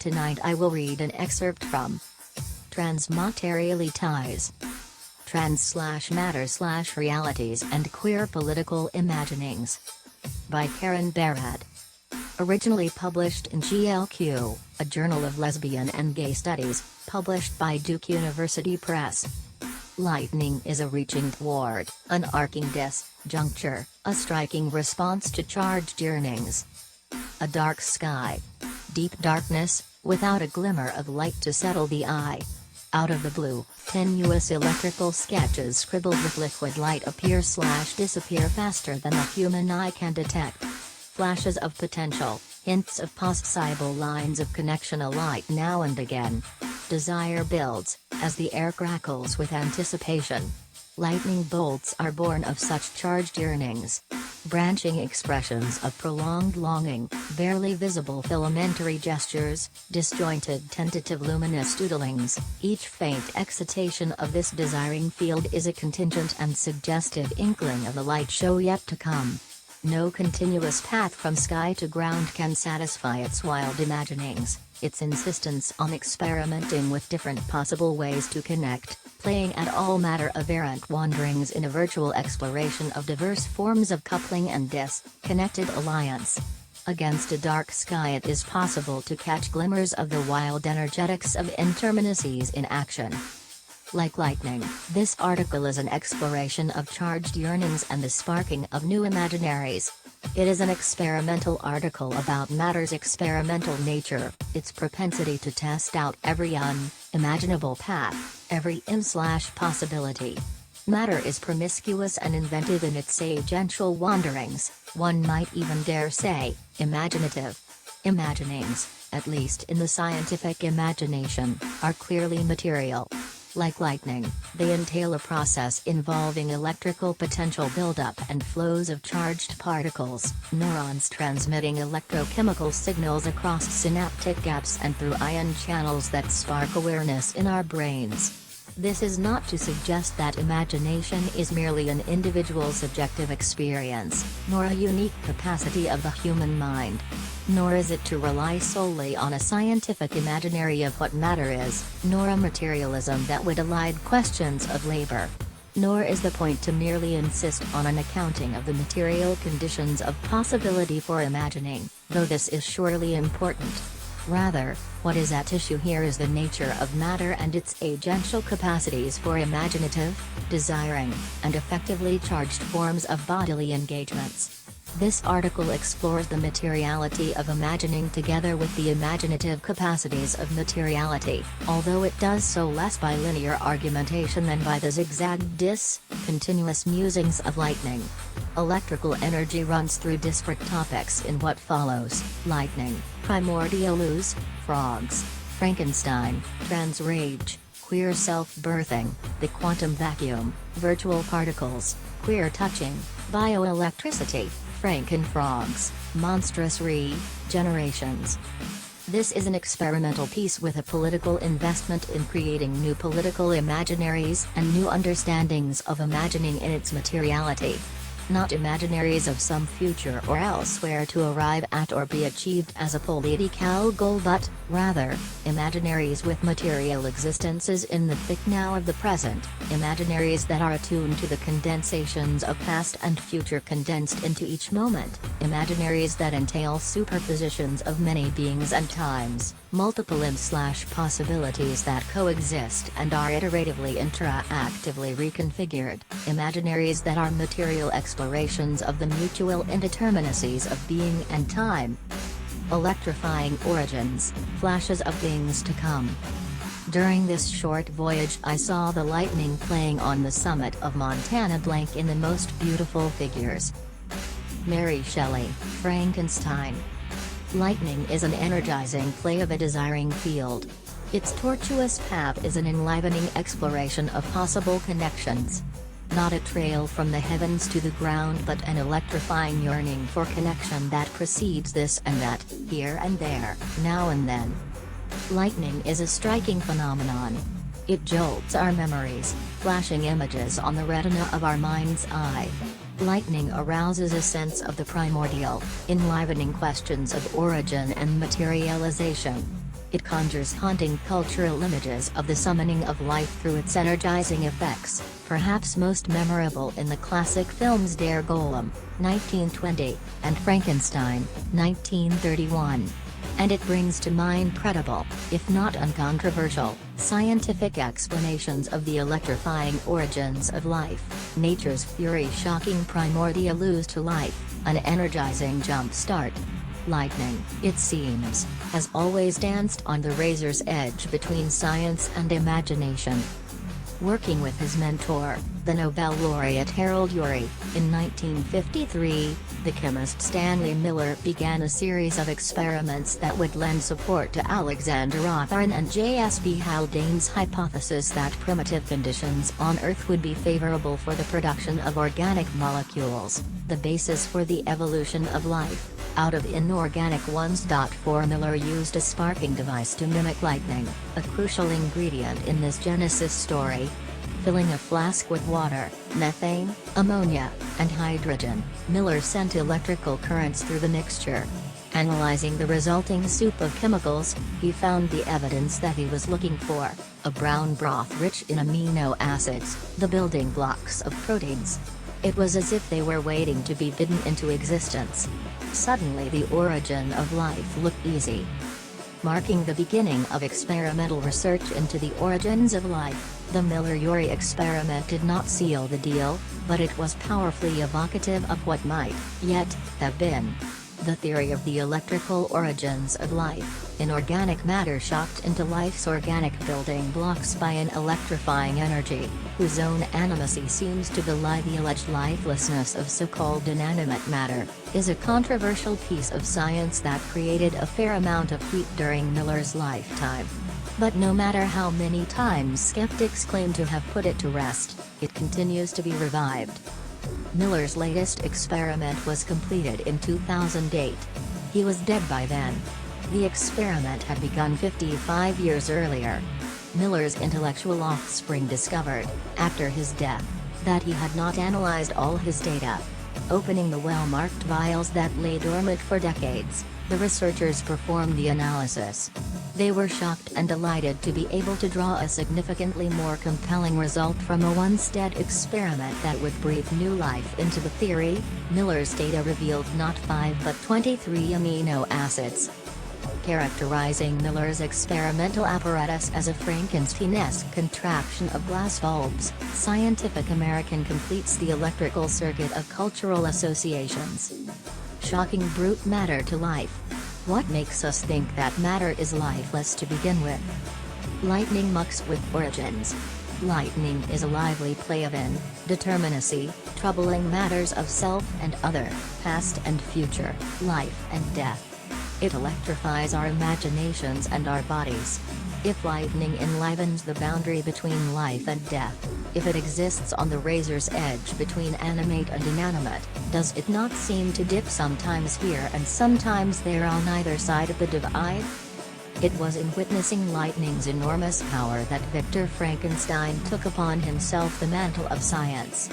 tonight I will read an excerpt from Transmaterialities. Trans/matter/realities and queer political imaginings. By Karen Barad. Originally published in GLQ, a journal of lesbian and gay studies, published by Duke University Press. Lightning is a reaching toward, an arcing disjuncture, a striking response to charged yearnings. A dark sky. Deep darkness, without a glimmer of light to settle the eye. Out of the blue, tenuous electrical sketches scribbled with liquid light appear/disappear faster than the human eye can detect. Flashes of potential, hints of possible lines of connection alight now and again. Desire builds, as the air crackles with anticipation. Lightning bolts are born of such charged yearnings. Branching expressions of prolonged longing, barely visible filamentary gestures, disjointed tentative luminous doodlings. Each faint excitation of this desiring field is a contingent and suggestive inkling of the light show yet to come. No continuous path from sky to ground can satisfy its wild imaginings, its insistence on experimenting with different possible ways to connect, playing at all matter of errant wanderings in a virtual exploration of diverse forms of coupling and disconnected alliance. Against a dark sky it is possible to catch glimmers of the wild energetics of interminacies in action. Like lightning, this article is an exploration of charged yearnings and the sparking of new imaginaries. It is an experimental article about matter's experimental nature, its propensity to test out every unimaginable path, every im/possibility. Matter is promiscuous and inventive in its agential wanderings, one might even dare say, imaginative. Imaginings, at least in the scientific imagination, are clearly material. Like lightning, they entail a process involving electrical potential buildup and flows of charged particles, neurons transmitting electrochemical signals across synaptic gaps and through ion channels that spark awareness in our brains. This is not to suggest that imagination is merely an individual subjective experience, nor a unique capacity of the human mind. Nor is it to rely solely on a scientific imaginary of what matter is, nor a materialism that would elide questions of labor. Nor is the point to merely insist on an accounting of the material conditions of possibility for imagining, though this is surely important. Rather, what is at issue here is the nature of matter and its agential capacities for imaginative, desiring, and effectively charged forms of bodily engagements. This article explores the materiality of imagining together with the imaginative capacities of materiality, although it does so less by linear argumentation than by the zigzag continuous musings of lightning. Electrical energy runs through disparate topics in what follows: lightning, primordial ooze, frogs, Frankenstein, trans-rage, queer self-birthing, the quantum vacuum, virtual particles, queer touching, bioelectricity, Frankenfrogs, monstrous regenerations. This is an experimental piece with a political investment in creating new political imaginaries and new understandings of imagining in its materiality. Not imaginaries of some future or elsewhere to arrive at or be achieved as a political goal, but, rather, imaginaries with material existences in the thick now of the present, imaginaries that are attuned to the condensations of past and future condensed into each moment, imaginaries that entail superpositions of many beings and times, multiple im/possibilities that coexist and are iteratively interactively reconfigured, imaginaries that are material explorations of the mutual indeterminacies of being and time. Electrifying origins, flashes of things to come. During this short voyage I saw the lightning playing on the summit of Montana blank in the most beautiful figures. Mary Shelley, Frankenstein. Lightning is an energizing play of a desiring field. Its tortuous path is an enlivening exploration of possible connections. Not a trail from the heavens to the ground, but an electrifying yearning for connection that precedes this and that, here and there, now and then. Lightning is a striking phenomenon. It jolts our memories, flashing images on the retina of our mind's eye. Lightning arouses a sense of the primordial, enlivening questions of origin and materialization. It conjures haunting cultural images of the summoning of life through its energizing effects, perhaps most memorable in the classic films Der Golem, 1920, and Frankenstein, 1931. And it brings to mind credible, if not uncontroversial, scientific explanations of the electrifying origins of life. Nature's fury, shocking primordial ooze to life, an energizing jump start. Lightning, it seems, has always danced on the razor's edge between science and imagination. Working with his mentor, the Nobel laureate Harold Urey, in 1953, the chemist Stanley Miller began a series of experiments that would lend support to Alexander Rothman and J.S.B. Haldane's hypothesis that primitive conditions on Earth would be favorable for the production of organic molecules, the basis for the evolution of life, out of inorganic ones. For Miller used a sparking device to mimic lightning, a crucial ingredient in this Genesis story. Filling a flask with water, methane, ammonia, and hydrogen, Miller sent electrical currents through the mixture. Analyzing the resulting soup of chemicals, he found the evidence that he was looking for, a brown broth rich in amino acids, the building blocks of proteins. It was as if they were waiting to be bidden into existence. Suddenly the origin of life looked easy. Marking the beginning of experimental research into the origins of life, the Miller-Urey experiment did not seal the deal, but it was powerfully evocative of what might, yet, have been. The theory of the electrical origins of life, inorganic matter shocked into life's organic building blocks by an electrifying energy, whose own animacy seems to belie the alleged lifelessness of so-called inanimate matter, is a controversial piece of science that created a fair amount of heat during Miller's lifetime. But no matter how many times skeptics claim to have put it to rest, it continues to be revived. Miller's latest experiment was completed in 2008. He was dead by then. The experiment had begun 55 years earlier. Miller's intellectual offspring discovered, after his death, that he had not analyzed all his data. Opening the well-marked vials that lay dormant for decades, the researchers performed the analysis. They were shocked and delighted to be able to draw a significantly more compelling result from a once-dead experiment that would breathe new life into the theory. Miller's data revealed not 5 but 23 amino acids. Characterizing Miller's experimental apparatus as a Frankenstein-esque contraption of glass bulbs, Scientific American completes the electrical circuit of cultural associations. Shocking brute matter to life. What makes us think that matter is lifeless to begin with? Lightning mucks with origins. Lightning is a lively play of indeterminacy, troubling matters of self and other, past and future, life and death. It electrifies our imaginations and our bodies. If lightning enlivens the boundary between life and death, if it exists on the razor's edge between animate and inanimate, does it not seem to dip sometimes here and sometimes there on either side of the divide? It was in witnessing lightning's enormous power that Victor Frankenstein took upon himself the mantle of science.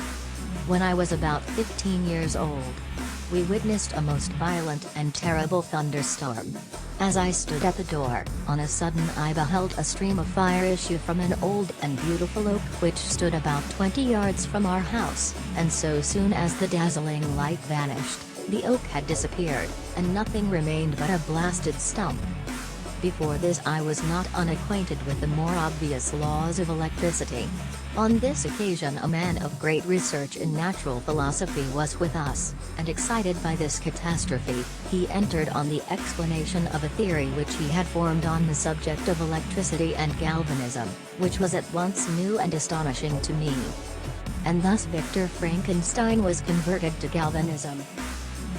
When I was about 15 years old, we witnessed a most violent and terrible thunderstorm. As I stood at the door, on a sudden I beheld a stream of fire issue from an old and beautiful oak which stood about 20 yards from our house, and so soon as the dazzling light vanished, the oak had disappeared, and nothing remained but a blasted stump. Before this I was not unacquainted with the more obvious laws of electricity. On this occasion a man of great research in natural philosophy was with us, and excited by this catastrophe, he entered on the explanation of a theory which he had formed on the subject of electricity and galvanism, which was at once new and astonishing to me. And thus Victor Frankenstein was converted to galvanism.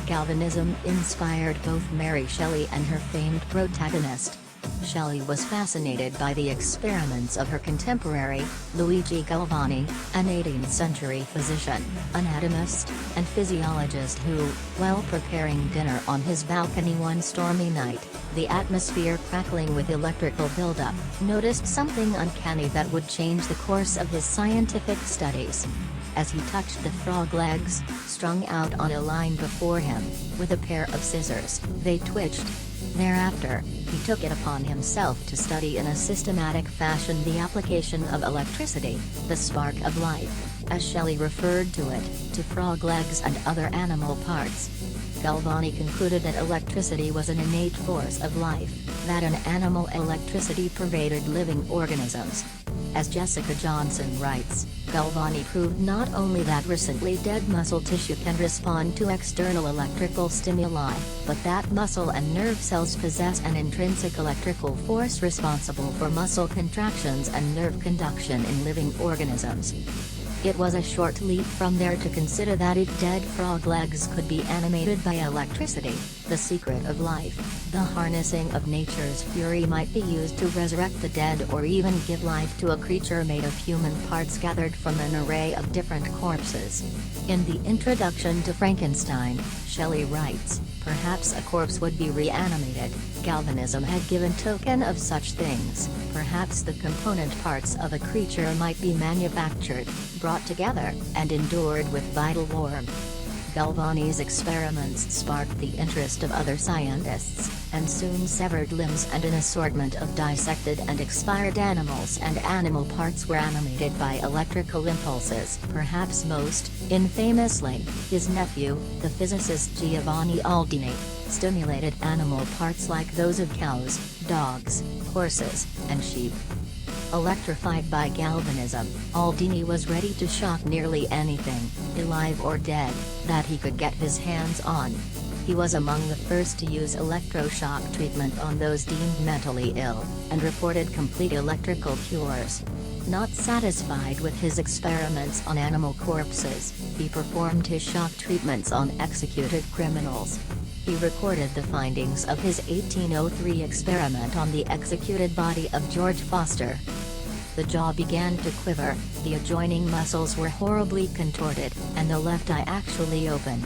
Galvanism inspired both Mary Shelley and her famed protagonist. Shelley was fascinated by the experiments of her contemporary, Luigi Galvani, an 18th-century physician, anatomist, and physiologist who, while preparing dinner on his balcony one stormy night, the atmosphere crackling with electrical buildup, noticed something uncanny that would change the course of his scientific studies. As he touched the frog legs, strung out on a line before him, with a pair of scissors, they twitched. Thereafter, he took it upon himself to study in a systematic fashion the application of electricity, the spark of life, as Shelley referred to it, to frog legs and other animal parts. Galvani concluded that electricity was an innate force of life, that in animal electricity pervaded living organisms. As Jessica Johnson writes, Galvani proved not only that recently dead muscle tissue can respond to external electrical stimuli, but that muscle and nerve cells possess an intrinsic electrical force responsible for muscle contractions and nerve conduction in living organisms. It was a short leap from there to consider that if dead frog legs could be animated by electricity, the secret of life, the harnessing of nature's fury, might be used to resurrect the dead or even give life to a creature made of human parts gathered from an array of different corpses. In the introduction to Frankenstein, Shelley writes, perhaps a corpse would be reanimated. Galvanism had given token of such things. Perhaps the component parts of a creature might be manufactured, brought together, and endured with vital warmth. Galvani's experiments sparked the interest of other scientists, and soon severed limbs and an assortment of dissected and expired animals and animal parts were animated by electrical impulses. Perhaps most infamously, his nephew, the physicist Giovanni Aldini, stimulated animal parts like those of cows, dogs, horses, and sheep. Electrified by galvanism, Aldini was ready to shock nearly anything, alive or dead, that he could get his hands on. He was among the first to use electroshock treatment on those deemed mentally ill, and reported complete electrical cures. Not satisfied with his experiments on animal corpses, he performed his shock treatments on executed criminals. He recorded the findings of his 1803 experiment on the executed body of George Foster. The jaw began to quiver, the adjoining muscles were horribly contorted, and the left eye actually opened.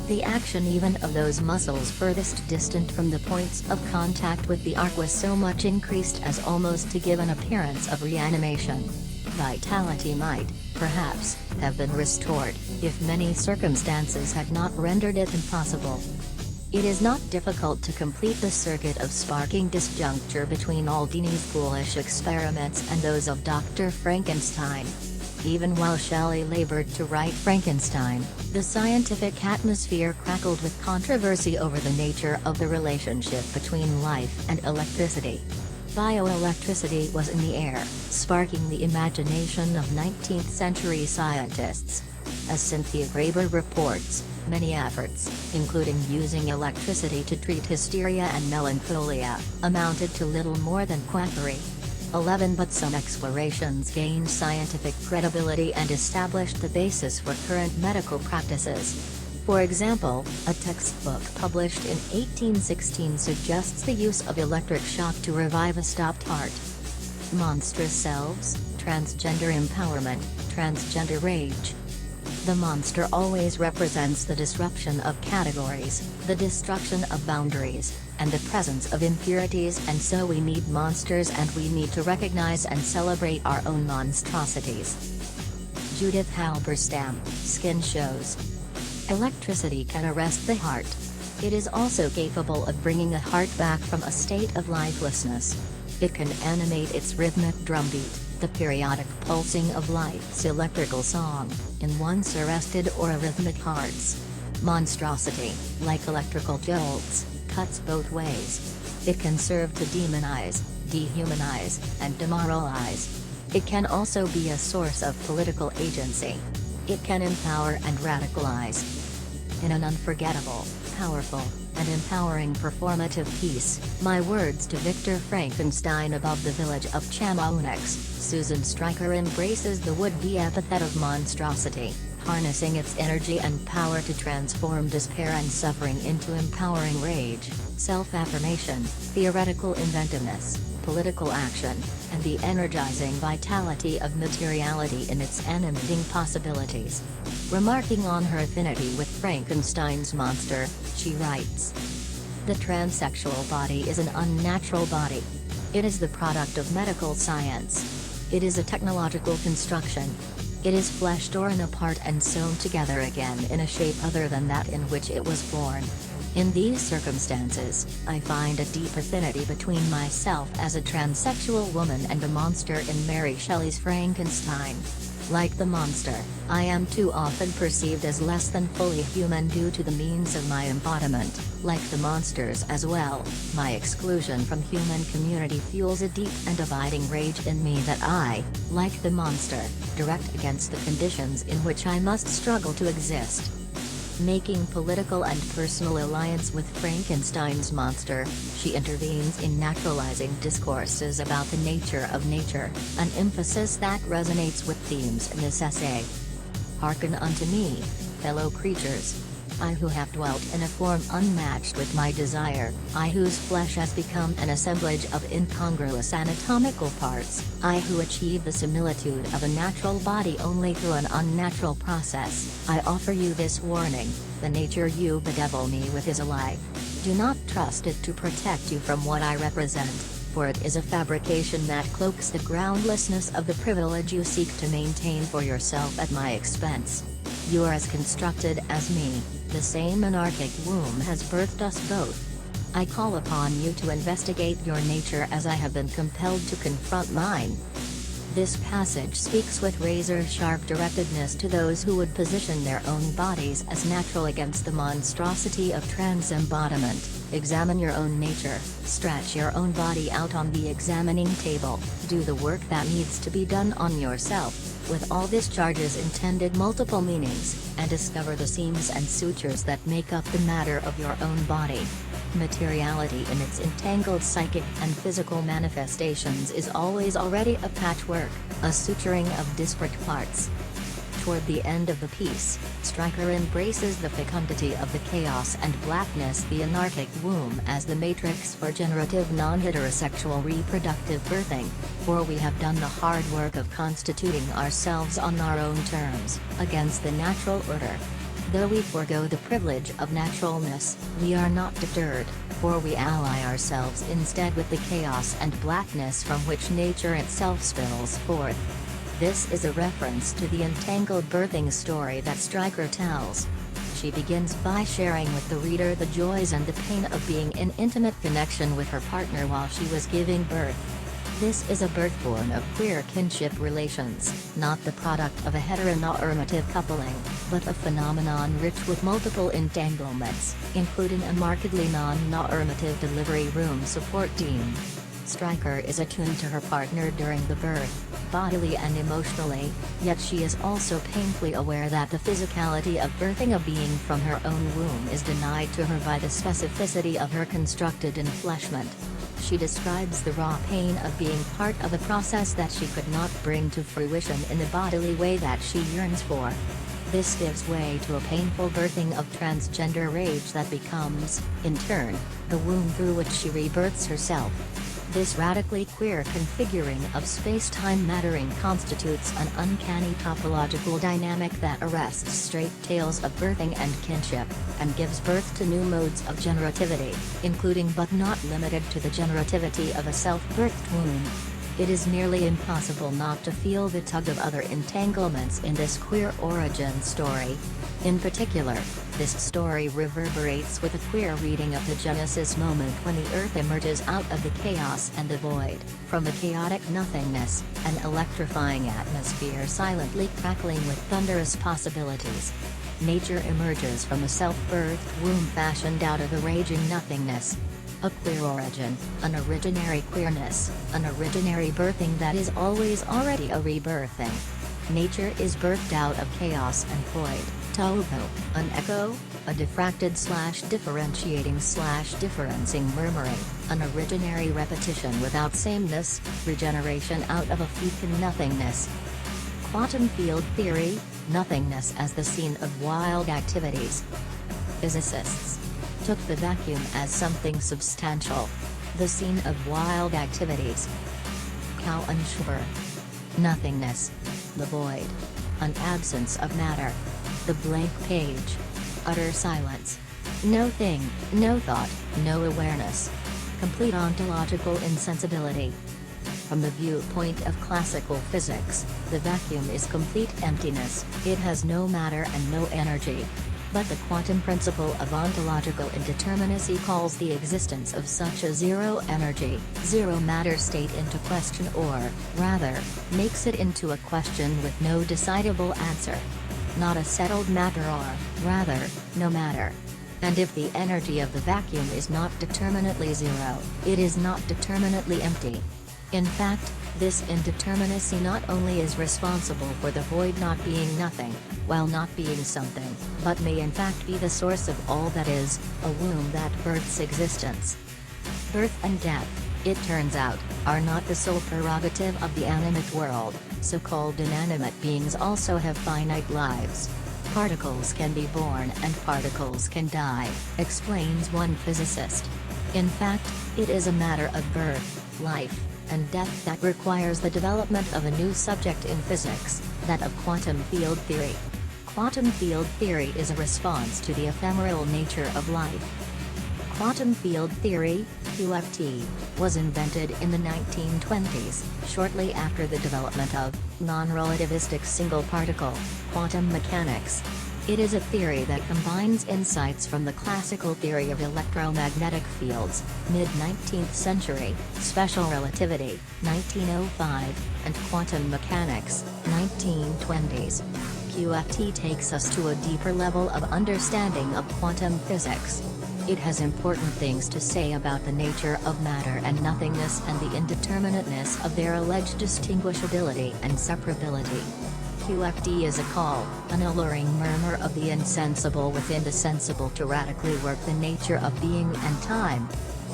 The action even of those muscles furthest distant from the points of contact with the arc was so much increased as almost to give an appearance of reanimation. Vitality might, perhaps, have been restored, if many circumstances had not rendered it impossible. It is not difficult to complete the circuit of sparking disjuncture between Aldini's foolish experiments and those of Dr. Frankenstein. Even while Shelley labored to write Frankenstein, the scientific atmosphere crackled with controversy over the nature of the relationship between life and electricity. Bioelectricity was in the air, sparking the imagination of 19th-century scientists. As Cynthia Graber reports, many efforts, including using electricity to treat hysteria and melancholia, amounted to little more than quackery. But some explorations gained scientific credibility and established the basis for current medical practices. For example, a textbook published in 1816 suggests the use of electric shock to revive a stopped heart. Monstrous selves, transgender empowerment, transgender rage. The monster always represents the disruption of categories, the destruction of boundaries, and the presence of impurities, and so we need monsters and we need to recognize and celebrate our own monstrosities. Judith Halberstam, Skin shows. Electricity can arrest the heart. It is also capable of bringing a heart back from a state of lifelessness. It can animate its rhythmic drumbeat, the periodic pulsing of life's electrical song, in once arrested or arrhythmic hearts. Monstrosity, like electrical jolts, cuts both ways. It can serve to demonize, dehumanize, and demoralize. It can also be a source of political agency. It can empower and radicalize. In an unforgettable, powerful, and empowering performative piece, My Words to Victor Frankenstein Above the Village of Chamonix, Susan Stryker embraces the would-be epithet of monstrosity, harnessing its energy and power to transform despair and suffering into empowering rage, self-affirmation, theoretical inventiveness, political action, and the energizing vitality of materiality in its animating possibilities. Remarking on her affinity with Frankenstein's monster, she writes, "The transsexual body is an unnatural body. It is the product of medical science. It is a technological construction. It is flesh torn apart and sewn together again in a shape other than that in which it was born. In these circumstances, I find a deep affinity between myself as a transsexual woman and the monster in Mary Shelley's Frankenstein. Like the monster, I am too often perceived as less than fully human due to the means of my embodiment. Like the monsters as well, my exclusion from human community fuels a deep and abiding rage in me that I, like the monster, direct against the conditions in which I must struggle to exist. Making political and personal alliance with Frankenstein's monster, she intervenes in naturalizing discourses about the nature of nature, an emphasis that resonates with themes in this essay. Hearken unto me, fellow creatures. I who have dwelt in a form unmatched with my desire, I whose flesh has become an assemblage of incongruous anatomical parts, I who achieve the similitude of a natural body only through an unnatural process, I offer you this warning: the nature you bedevil me with is a lie. Do not trust it to protect you from what I represent, for it is a fabrication that cloaks the groundlessness of the privilege you seek to maintain for yourself at my expense. You are as constructed as me, the same anarchic womb has birthed us both. I call upon you to investigate your nature as I have been compelled to confront mine. This passage speaks with razor-sharp directedness to those who would position their own bodies as natural against the monstrosity of trans-embodiment. Examine your own nature, stretch your own body out on the examining table, do the work that needs to be done on yourself, with all discharges intended multiple meanings, and discover the seams and sutures that make up the matter of your own body. Materiality in its entangled psychic and physical manifestations is always already a patchwork, a suturing of disparate parts. Toward the end of the piece, Stryker embraces the fecundity of the chaos and blackness, the anarchic womb, as the matrix for generative non-heterosexual reproductive birthing, for we have done the hard work of constituting ourselves on our own terms, against the natural order. Though we forego the privilege of naturalness, we are not deterred, for we ally ourselves instead with the chaos and blackness from which nature itself spills forth. This is a reference to the entangled birthing story that Stryker tells. She begins by sharing with the reader the joys and the pain of being in intimate connection with her partner while she was giving birth. This is a birth born of queer kinship relations, not the product of a heteronormative coupling, but a phenomenon rich with multiple entanglements, including a markedly non-normative delivery room support team. Stryker is attuned to her partner during the birth, bodily and emotionally, yet she is also painfully aware that the physicality of birthing a being from her own womb is denied to her by the specificity of her constructed enfleshment. She describes the raw pain of being part of a process that she could not bring to fruition in the bodily way that she yearns for. This gives way to a painful birthing of transgender rage that becomes, in turn, the womb through which she rebirths herself. This radically queer configuring of space-time mattering constitutes an uncanny topological dynamic that arrests straight tales of birthing and kinship, and gives birth to new modes of generativity, including but not limited to the generativity of a self-birthed womb. It is nearly impossible not to feel the tug of other entanglements in this queer origin story. In particular, this story reverberates with a queer reading of the Genesis moment when the Earth emerges out of the chaos and the void, from the chaotic nothingness, an electrifying atmosphere silently crackling with thunderous possibilities. Nature emerges from a self-birthed womb fashioned out of a raging nothingness. A queer origin, an originary queerness, an originary birthing that is always already a rebirthing. Nature is birthed out of chaos and void, tohu, an echo, a diffracted/differentiating/differencing murmuring, an originary repetition without sameness, regeneration out of a fecund nothingness. Quantum field theory, nothingness as the scene of wild activities. Physicists took the vacuum as something substantial, the scene of wild activities. Cow and Schubert. Nothingness. The void. An absence of matter. The blank page. Utter silence. No thing, no thought, no awareness. Complete ontological insensibility. From the viewpoint of classical physics, the vacuum is complete emptiness, it has no matter and no energy. But the quantum principle of ontological indeterminacy calls the existence of such a zero-energy, zero-matter state into question, or, rather, makes it into a question with no decidable answer. Not a settled matter, or, rather, no matter. And if the energy of the vacuum is not determinately zero, it is not determinately empty. In fact, this indeterminacy not only is responsible for the void not being nothing, while not being something, but may in fact be the source of all that is, a womb that births existence. Birth and death, it turns out, are not the sole prerogative of the animate world. So-called inanimate beings also have finite lives. Particles can be born and particles can die, explains one physicist. In fact, it is a matter of birth, life, and death that requires the development of a new subject in physics, that of quantum field theory. Quantum field theory is a response to the ephemeral nature of life. Quantum field theory, QFT, was invented in the 1920s, shortly after the development of non-relativistic single-particle quantum mechanics. It is a theory that combines insights from the classical theory of electromagnetic fields, mid-19th century, special relativity, 1905, and quantum mechanics, 1920s. QFT takes us to a deeper level of understanding of quantum physics. It has important things to say about the nature of matter and nothingness and the indeterminateness of their alleged distinguishability and separability. QFT is a call, an alluring murmur of the insensible within the sensible to radically work the nature of being and time.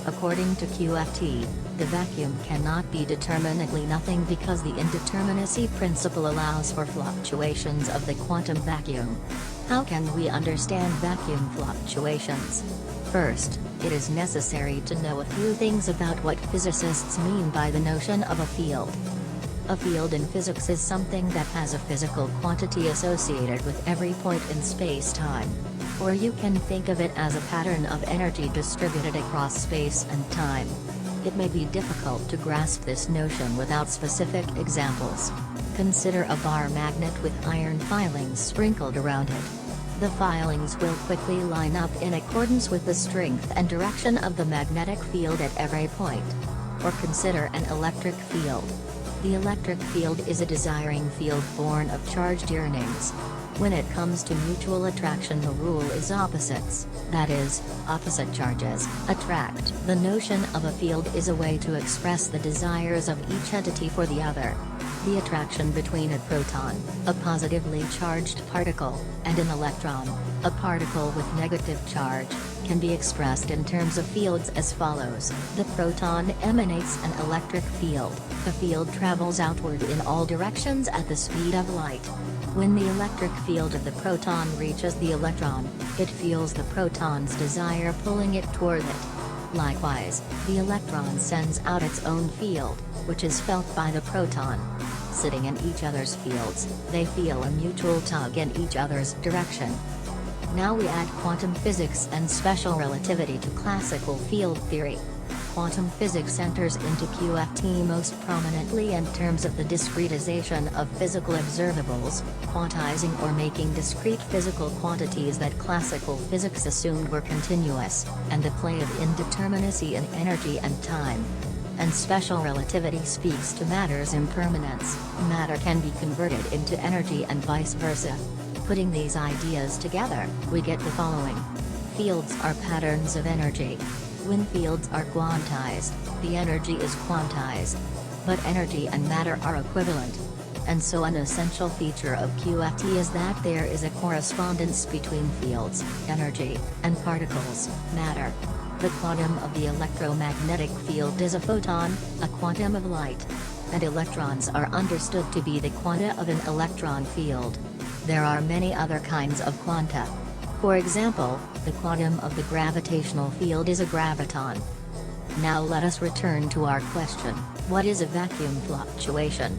According to QFT, the vacuum cannot be determinately nothing because the indeterminacy principle allows for fluctuations of the quantum vacuum. How can we understand vacuum fluctuations? First, it is necessary to know a few things about what physicists mean by the notion of a field. A field in physics is something that has a physical quantity associated with every point in space-time. Or you can think of it as a pattern of energy distributed across space and time. It may be difficult to grasp this notion without specific examples. Consider a bar magnet with iron filings sprinkled around it. The filings will quickly line up in accordance with the strength and direction of the magnetic field at every point. Or consider an electric field. The electric field is a desiring field born of charged yearnings. When it comes to mutual attraction, the rule is opposites, that is, opposite charges attract. The notion of a field is a way to express the desires of each entity for the other. The attraction between a proton, a positively charged particle, and an electron, a particle with negative charge, can be expressed in terms of fields as follows. The proton emanates an electric field. The field travels outward in all directions at the speed of light. When the electric field of the proton reaches the electron, it feels the proton's desire pulling it toward it. Likewise, the electron sends out its own field, which is felt by the proton. Sitting in each other's fields, they feel a mutual tug in each other's direction. Now we add quantum physics and special relativity to classical field theory. Quantum physics enters into QFT most prominently in terms of the discretization of physical observables, quantizing or making discrete physical quantities that classical physics assumed were continuous, and the play of indeterminacy in energy and time. And special relativity speaks to matter's impermanence. Matter can be converted into energy and vice versa. Putting these ideas together, we get the following. Fields are patterns of energy. When fields are quantized, the energy is quantized. But energy and matter are equivalent. And so an essential feature of QFT is that there is a correspondence between fields, energy, and particles, matter. The quantum of the electromagnetic field is a photon, a quantum of light. And electrons are understood to be the quanta of an electron field. There are many other kinds of quanta. For example, the quantum of the gravitational field is a graviton. Now let us return to our question, what is a vacuum fluctuation?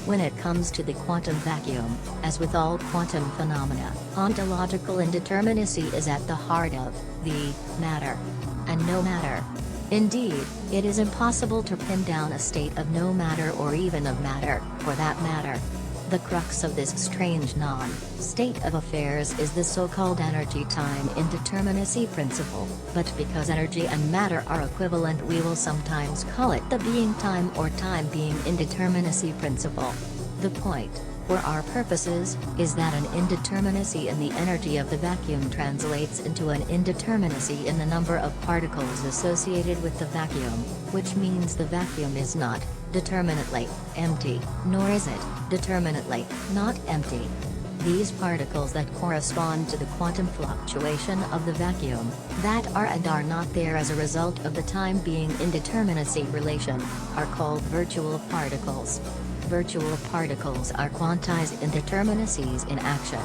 When it comes to the quantum vacuum, as with all quantum phenomena, ontological indeterminacy is at the heart of the matter. And no matter. Indeed, it is impossible to pin down a state of no matter or even of matter, for that matter. The crux of this strange non-state of affairs is the so-called energy-time indeterminacy principle, but because energy and matter are equivalent we will sometimes call it the being-time or time-being indeterminacy principle. The point, for our purposes, is that an indeterminacy in the energy of the vacuum translates into an indeterminacy in the number of particles associated with the vacuum, which means the vacuum is not determinately empty, nor is it determinately not empty. These particles that correspond to the quantum fluctuation of the vacuum, that are and are not there as a result of the time-being indeterminacy relation, are called virtual particles. Virtual particles are quantized indeterminacies in action.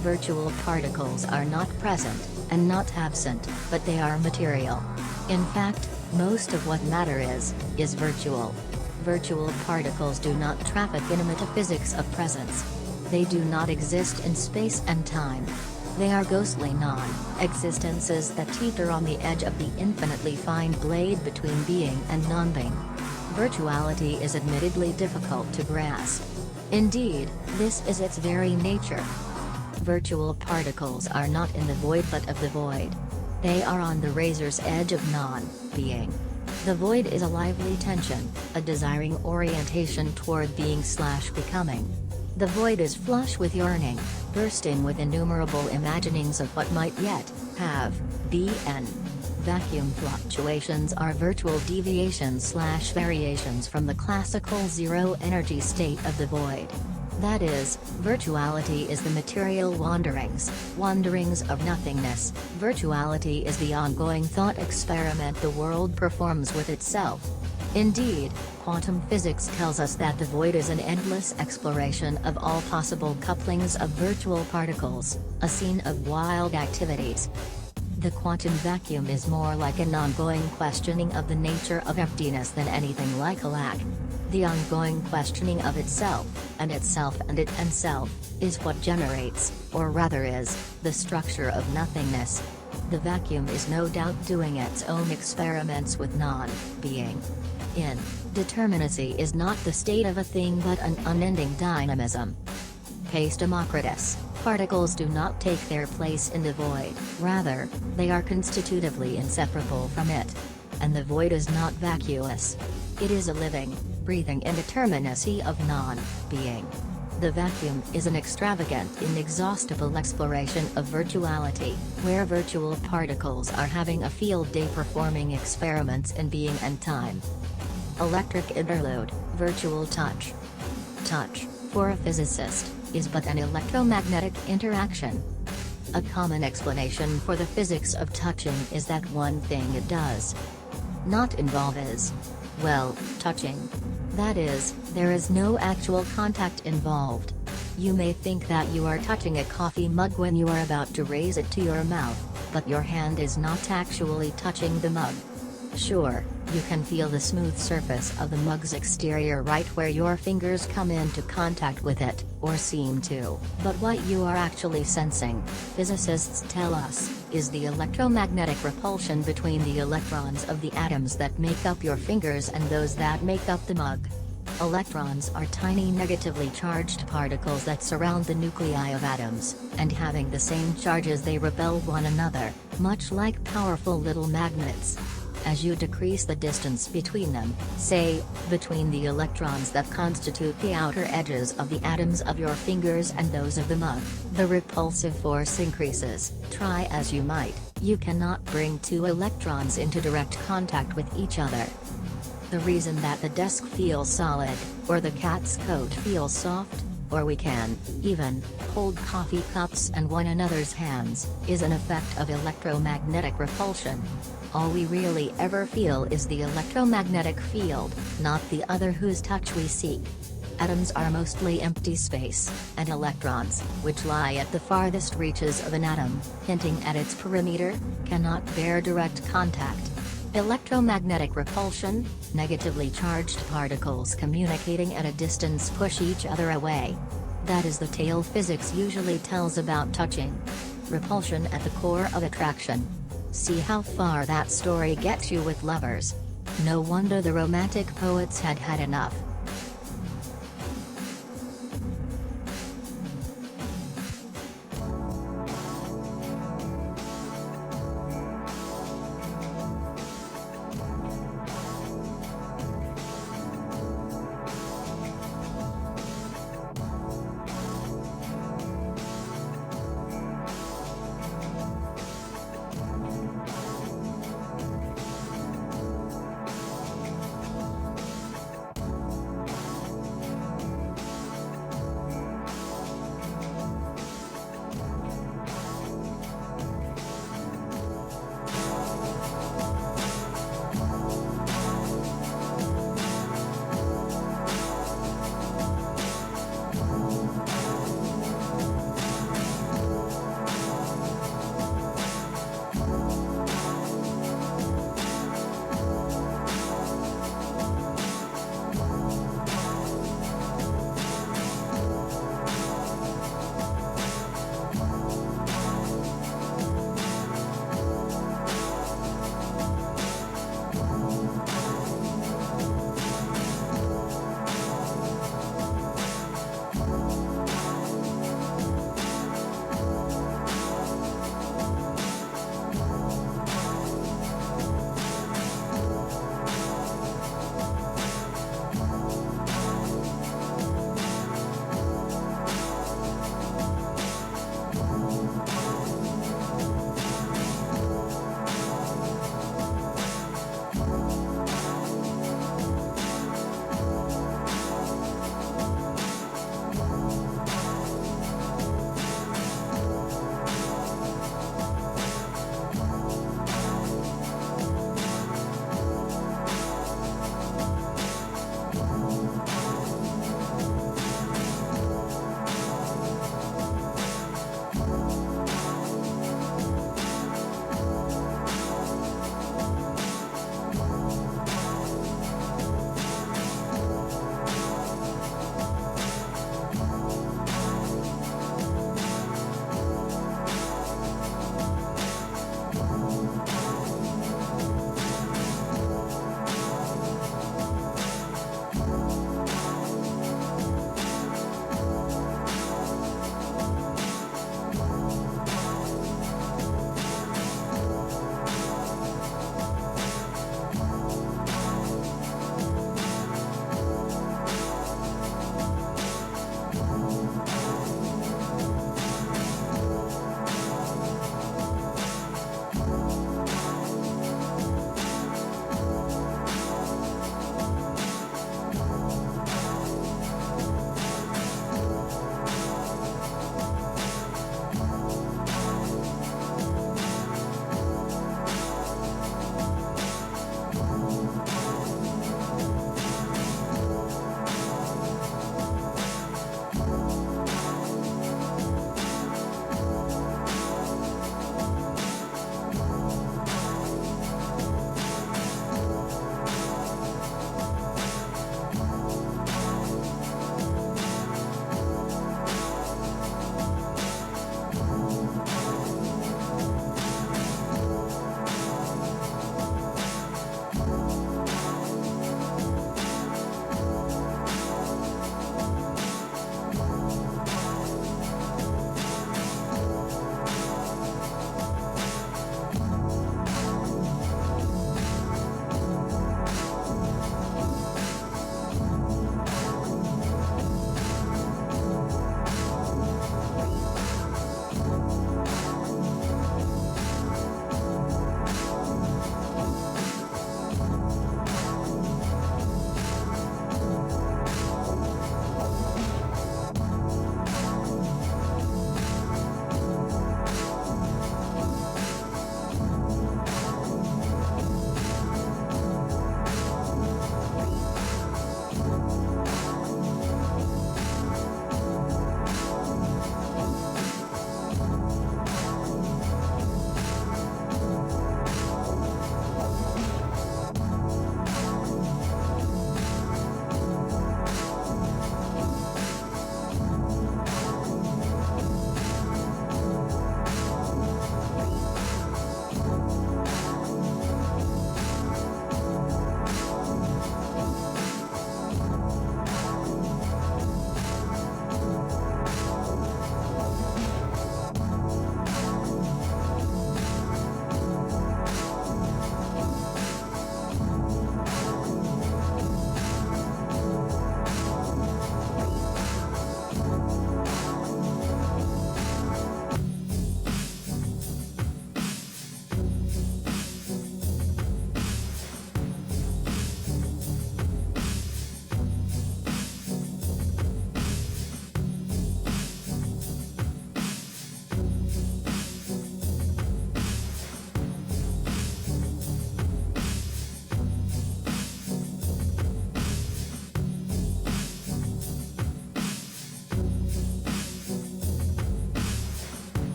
Virtual particles are not present, and not absent, but they are material. In fact, most of what matter is virtual. Virtual particles do not traffic in a metaphysics of presence. They do not exist in space and time. They are ghostly non-existences that teeter on the edge of the infinitely fine blade between being and non-being. Virtuality is admittedly difficult to grasp. Indeed, this is its very nature. Virtual particles are not in the void but of the void. They are on the razor's edge of non-being. The void is a lively tension, a desiring orientation toward being/becoming. The void is flush with yearning, bursting with innumerable imaginings of what might yet have been. Vacuum fluctuations are virtual deviations/variations from the classical zero-energy state of the void. That is, virtuality is the material wanderings of nothingness. Virtuality is the ongoing thought experiment the world performs with itself. Indeed, quantum physics tells us that the void is an endless exploration of all possible couplings of virtual particles, a scene of wild activities. The quantum vacuum is more like an ongoing questioning of the nature of emptiness than anything like a lack. The ongoing questioning of itself, and itself and it and self, is what generates, or rather is, the structure of nothingness. The vacuum is no doubt doing its own experiments with non-being. Indeterminacy is not the state of a thing but an unending dynamism. Pace Democritus, particles do not take their place in the void, rather, they are constitutively inseparable from it. And the void is not vacuous. It is a living, breathing indeterminacy of non-being. The vacuum is an extravagant, inexhaustible exploration of virtuality, where virtual particles are having a field day performing experiments in being and time. Electric interlude, virtual touch. Touch, for a physicist, is but an electromagnetic interaction. A common explanation for the physics of touching is that one thing it does not involve is, well, touching. That is, there is no actual contact involved. You may think that you are touching a coffee mug when you are about to raise it to your mouth, but your hand is not actually touching the mug. Sure, you can feel the smooth surface of the mug's exterior right where your fingers come into contact with it, or seem to, but what you are actually sensing, physicists tell us, is the electromagnetic repulsion between the electrons of the atoms that make up your fingers and those that make up the mug. Electrons are tiny negatively charged particles that surround the nuclei of atoms, and having the same charges they repel one another, much like powerful little magnets. As you decrease the distance between them, say, between the electrons that constitute the outer edges of the atoms of your fingers and those of the mug, the repulsive force increases. Try as you might, you cannot bring two electrons into direct contact with each other. The reason that the desk feels solid, or the cat's coat feels soft, or we can, even, hold coffee cups in one another's hands, is an effect of electromagnetic repulsion. All we really ever feel is the electromagnetic field, not the other whose touch we seek. Atoms are mostly empty space, and electrons, which lie at the farthest reaches of an atom, hinting at its perimeter, cannot bear direct contact. Electromagnetic repulsion, negatively charged particles communicating at a distance push each other away. That is the tale physics usually tells about touching. Repulsion at the core of attraction. See how far that story gets you with lovers. No wonder the romantic poets had had enough.